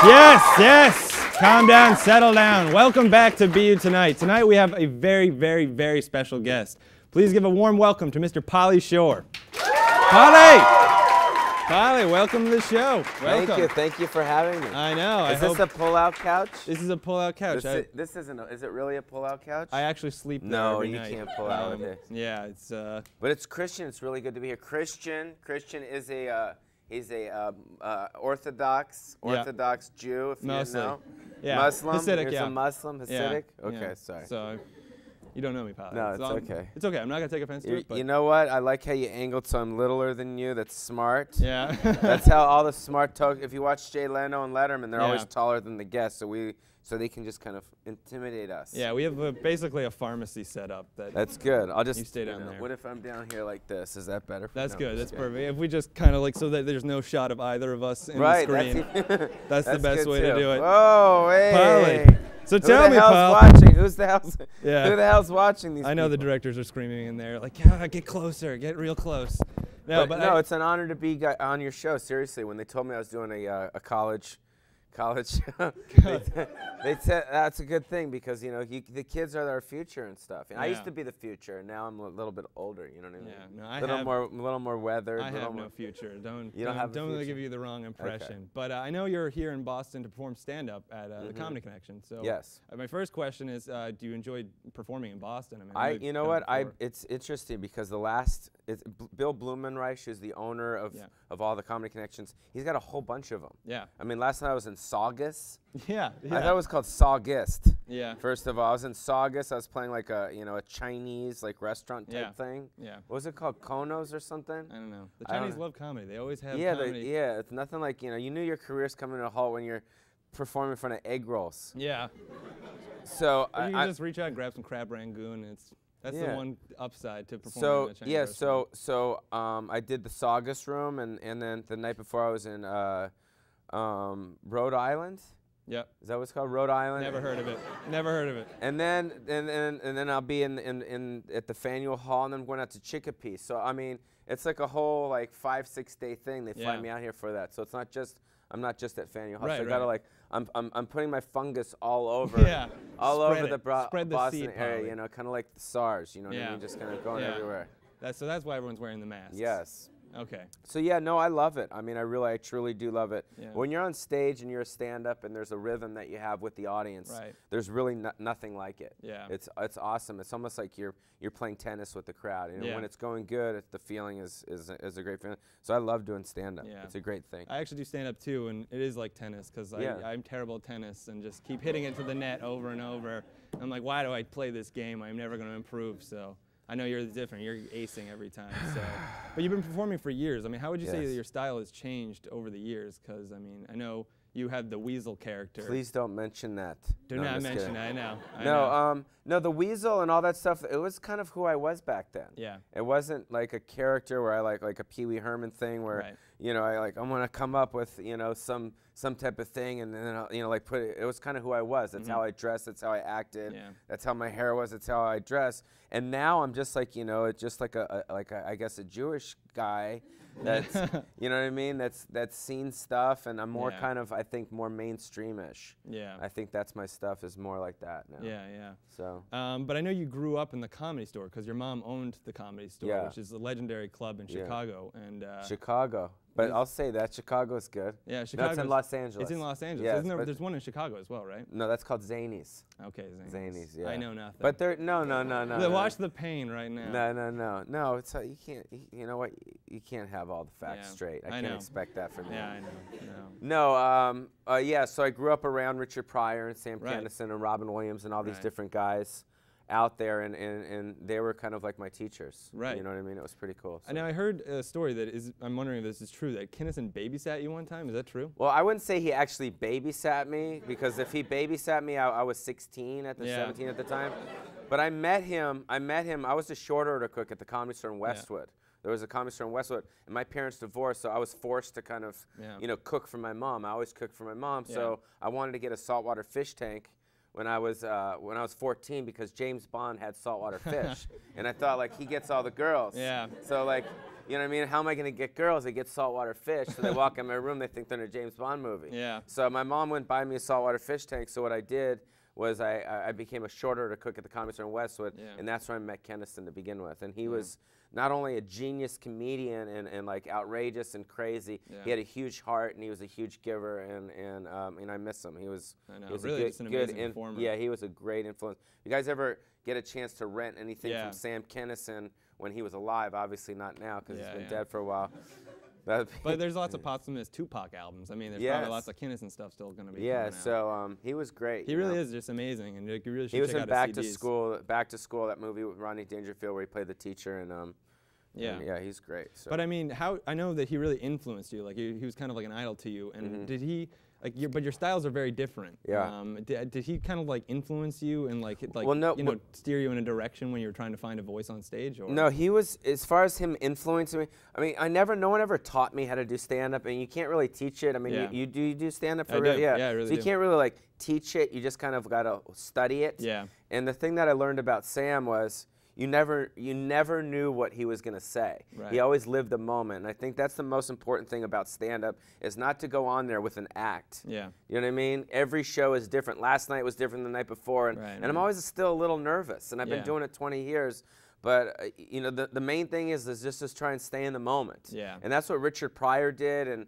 Yes, yes. Calm down, settle down. Welcome back to BU Tonight. Tonight we have a very, very, very special guest. Please give a warm welcome to Mr. Pauly Shore. Pauly! Pauly, welcome to the show. Welcome. Thank you for having me. I know. Is this a pull-out couch? This is a pull-out couch. This isn't. Is it really a pull-out couch? I actually sleep there No, every you night. can't pull out with it. Yeah, it's. But it's Christian. It's really good to be here. Christian is a he's a Orthodox Jew. If you didn't know. Yeah. Muslim. Hasidic, He's yeah. a Muslim. Hasidic. Yeah. Okay, Yeah. sorry. So, you don't know me, Pauly. No, it's okay. It's okay. I'm not gonna take offense to it. But You know what? I like how you angled so I'm littler than you. That's smart. Yeah. That's how all the smart talk. If you watch Jay Leno and Letterman, they're Yeah. always taller than the guests, so they can just kind of intimidate us. Yeah, we have basically a pharmacy set up. That's good. I'll just You stay down there. What if I'm down here like this? Is that better? That's No, good. I'm That's just kidding. perfect. If we just kind of like so that there's no shot of either of us in Right. the screen, that's the best good way too. to do it. Oh, hey. Pauly. So tell me, Who the hell's Paul. watching? Who's the hell's? Yeah. Who the hell's watching these? I know the people? directors are screaming in there, like, yeah, get closer, get real close. No, but no, it's an honor to be on your show. Seriously, when they told me I was doing a college show, they said that's a good thing because the kids are our future and stuff. And I used to be the future, and now I'm a little bit older. You know what I mean? Yeah, no, I a little more weathered. I have no future. Don't have a don't future? give you the wrong impression. Okay. But I know you're here in Boston to perform stand-up at the Comedy Connection. So Yes. My first question is, do you enjoy performing in Boston? I mean, You know what? It's interesting because Bill Blumenreich is the owner of all the Comedy Connections. He's got a whole bunch of them. Yeah. I mean, last night I was in Saugus. Yeah. I thought it was called Saugust. Yeah. First of all, I was in Saugus. I was playing like a Chinese restaurant type thing. Yeah. What was it called? Konos or something? I don't know. The Chinese love comedy. They always have Yeah, comedy. yeah. It's nothing like you knew your career's coming to a halt when you're performing in front of egg rolls. Yeah. So Or you can just reach out and grab some crab rangoon. That's the one upside to performing in a Chinese restaurant. So I did the Saugus room, and then the night before I was in Rhode Island. Yep. Is that what it's called? Rhode Island? Never heard of it. Never heard of it. And then I'll be at the Faneuil Hall, and then I'm going out to Chicopee. So I mean, it's like a whole like 5-6 day thing. They fly me out here for that. So it's not just I'm not just at Faneuil Hall. Right, so I gotta I'm putting my fungus all over. All Spread over it. the Spread the Boston seed, area. Pauly. Kind of like the SARS. You know what I mean? Just kind of going everywhere. So that's why everyone's wearing the masks. Yes. Okay. So yeah, no, I love it. I mean, I truly do love it. Yeah. When you're on stage and you're a stand-up and there's a rhythm that you have with the audience, there's really nothing like it. Yeah. It's awesome. It's almost like you're playing tennis with the crowd. When it's going good, the feeling is a great feeling. So I love doing stand-up. Yeah. It's a great thing. I actually do stand-up too, and it is like tennis because I'm terrible at tennis and just keep hitting it to the net over and over. I'm like, why do I play this game? I'm never going to improve. So. I know you're different. You're acing every time. So, but you've been performing for years. I mean, how would you say that your style has changed over the years? Because I mean, I know you had the weasel character. Please don't mention that. Do not mention it. I know. No, the weasel and all that stuff. It was kind of who I was back then. Yeah. It wasn't like a character where I like a Pee Wee Herman thing where I'm gonna come up with some type of thing and then put it. It was kind of who I was. That's how I dressed. That's how I acted. Yeah. That's how my hair was. That's how I dressed. And now I'm just like it's just like I guess a Jewish guy. That's you know what I mean. That's seen stuff, and I'm more kind of I think more mainstreamish. Yeah. I think that's my stuff is more like that now. Yeah, yeah. So. But I know you grew up in the Comedy Store because your mom owned the Comedy Store, which is a legendary club in Chicago. And Chicago. But I'll say that Chicago's good. Yeah, Chicago. No, it's in Los Angeles. It's in Los Angeles. Yes, there's one in Chicago as well, right? No, that's called Zanies. Okay, Zanies, yeah. I know nothing. But no. Watch the pain right now. No, it's you can't. You know what? You can't have all the facts straight. I can't expect that from you. Yeah, I know. No. So I grew up around Richard Pryor and Sam Kinison and Robin Williams and all these different guys out there, and they were kind of like my teachers. Right. You know what I mean? It was pretty cool. So. Now I heard a story that I'm wondering if this is true, that Kinison babysat you one time. Is that true? Well, I wouldn't say he actually babysat me, because if he babysat me, I was 16 at the 17 at the time. But I met him. I was a short order cook at the Comedy Store in Westwood. There was a Comedy Store in Westwood, and my parents divorced, so I was forced to kind of, cook for my mom. I always cooked for my mom, so I wanted to get a saltwater fish tank when I was 14 because James Bond had saltwater fish, and I thought like he gets all the girls. Yeah. So like, you know what I mean? How am I going to get girls? They get saltwater fish, so they walk in my room, they think they're in a James Bond movie. Yeah. So my mom wouldn't buy me a saltwater fish tank. So what I did was I became a short order cook at the Comedy Store in Westwood, and that's where I met Keniston to begin with. And he was not only a genius comedian and like outrageous and crazy, he had a huge heart and he was a huge giver, and I miss him. He was really just an amazing performer. Yeah, he was a great influence. You guys ever get a chance to rent anything from Sam Kinison when he was alive? Obviously not now because he's been dead for a while. But there's lots of posthumous Tupac albums. I mean, there's probably lots of Kinison stuff still going to be coming out. So he was great. He really is just amazing, and you really should he was check in out his CDs. Back to School, that movie with Rodney Dangerfield where he played the teacher, and he's great. So. But I mean, I know that he really influenced you. Like he was kind of like an idol to you, and did he? Like but your styles are very different. Yeah. Did he kind of like influence you and like steer you in a direction when you were trying to find a voice on stage? Or? No, he was, as far as him influencing me, I mean, no one ever taught me how to do stand-up, and you can't really teach it. I mean, you do stand-up for real? Yeah, I really so you can't really like teach it, you just kind of got to study it. Yeah. And the thing that I learned about Sam was, you never knew what he was going to say. Right. He always lived the moment. And I think that's the most important thing about stand-up is not to go on there with an act. Yeah. You know what I mean? Every show is different. Last night was different than the night before. And I'm always still a little nervous. And I've been doing it 20 years. But you know, the main thing is just try and stay in the moment. Yeah. And that's what Richard Pryor did, and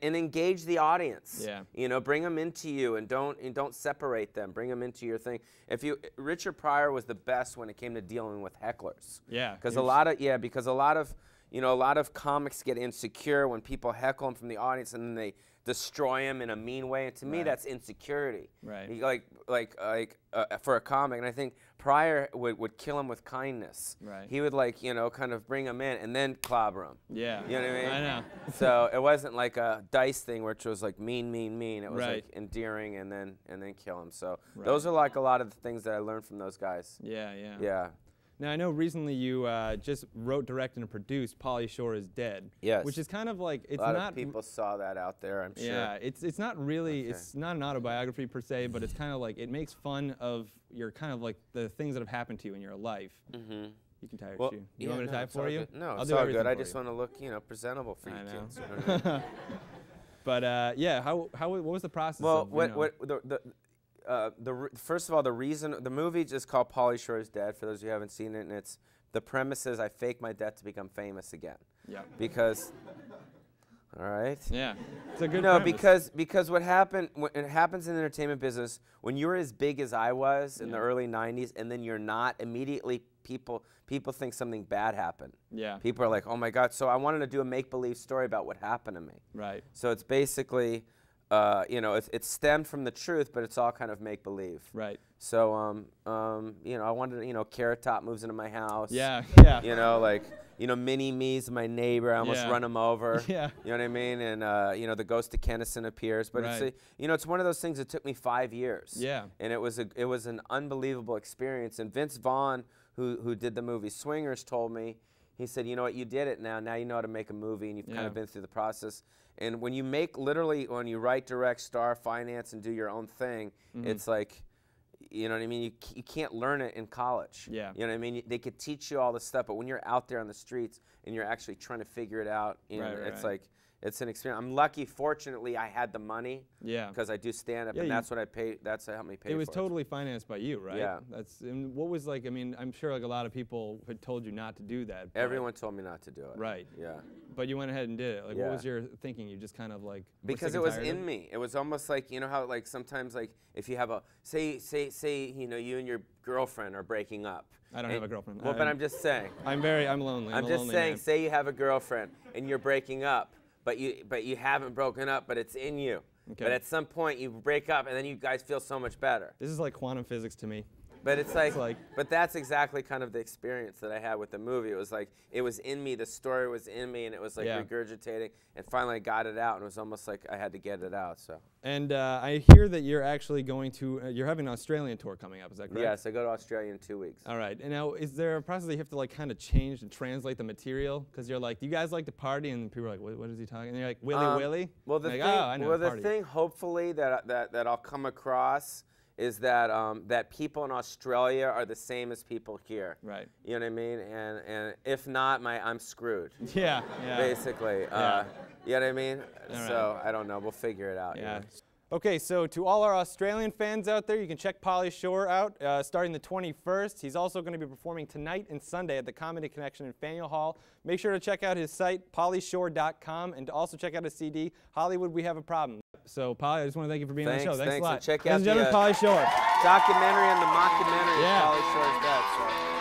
engage the audience. Yeah. You know, bring them into you, and don't separate them. Bring them into your thing. Richard Pryor was the best when it came to dealing with hecklers. Yeah. Because a lot of comics get insecure when people heckle them from the audience, and then they destroy him in a mean way. And to me, that's insecurity. Right. For a comic, and I think Pryor would kill him with kindness. Right. He would kind of bring him in and then clobber him. Yeah. You know what I mean? I know. So it wasn't like a Dice thing, which was like mean. It was right. like endearing and then kill him. So those are like a lot of the things that I learned from those guys. Yeah. Yeah. Now, I know recently you just wrote, directed, and produced Pauly Shore Is Dead. Yes. Which is kind of like, it's a lot not... of people saw that out there, I'm sure. Yeah, it's not really, it's not an autobiography per se, but it's kind of like, it makes fun of your kind of like the things that have happened to you in your life. Mm-hmm. You can tie your shoe. You want me to tie it for you? No, I'll it's do all good. I for just you. want to look, presentable for you kids. You know what I mean? But yeah, what was the process? Well, first of all, the movie is called Pauly Shore Is Dead, for those of you who haven't seen it, and the premise is I fake my death to become famous again. Yeah. Because, all right. Yeah, it's a good. No, premise. because what happens in the entertainment business, when you're as big as I was in the early '90s, and then you're not, immediately people think something bad happened. Yeah. People are like, oh my God. So I wanted to do a make-believe story about what happened to me. Right. So it's basically. It's stemmed from the truth, but it's all kind of make-believe. Right. So, I wanted, Carrot Top moves into my house. Yeah. Mini-Me's my neighbor. I almost run him over. Yeah. You know what I mean? And, the ghost of Keniston appears. But it's one of those things that took me 5 years. Yeah. And it was an unbelievable experience. And Vince Vaughn, who did the movie Swingers, told me, he said, you know what, you did it now. Now you know how to make a movie, and you've kind of been through the process. And when you when you write, direct, star, finance, and do your own thing, it's like, you know what I mean? You can't learn it in college. Yeah. You know what I mean? They could teach you all this stuff, but when you're out there on the streets and you're actually trying to figure it out, it's like, it's an experience. I'm lucky, fortunately, I had the money. Yeah. Because I do stand up, and that's what I pay. That's what helped me pay for it. It was totally financed by you, right? Yeah. And what was like? I mean, I'm sure like a lot of people had told you not to do that. Everyone told me not to do it. Right. Yeah. But you went ahead and did it. Like, what was your thinking? You just kind of like. Because it was in me. It was almost like, how like sometimes like if you have a say you and your girlfriend are breaking up. I don't have a girlfriend. Well, but I'm just saying. I'm lonely. I'm just saying. Say you have a girlfriend and you're breaking up. But you haven't broken up, but it's in you. Okay. But at some point you break up, and then you guys feel so much better. This is like quantum physics to me. But it's like, but that's exactly kind of the experience that I had with the movie. It was like, it was in me, the story was in me, and it was like regurgitating, and finally I got it out, and it was almost like I had to get it out, so. And I hear that you're actually going to, you're having an Australian tour coming up, is that correct? Yes, I go to Australia in 2 weeks. All right, and now is there a process that you have to like kind of change and translate the material? Because you're like, you guys like to party, and people are like, what is he talking? And you're like, Willy Willy? Well, the thing, hopefully that I'll come across is that that people in Australia are the same as people here. Right. You know what I mean? And if not, I'm screwed. Yeah. Basically. Yeah. You know what I mean? All so I don't know. We'll figure it out. Yeah. Okay, so to all our Australian fans out there, you can check Pauly Shore out starting the 21st. He's also going to be performing tonight and Sunday at the Comedy Connection in Faneuil Hall. Make sure to check out his site, paulyshore.com, and to also check out his CD, Hollywood, We Have a Problem. So, Pauly, I just want to thank you for being on the show. Thanks a lot. And check out the Pauly Shore. documentary and the mockumentary Yeah. Pauly Shore Is Dead. So.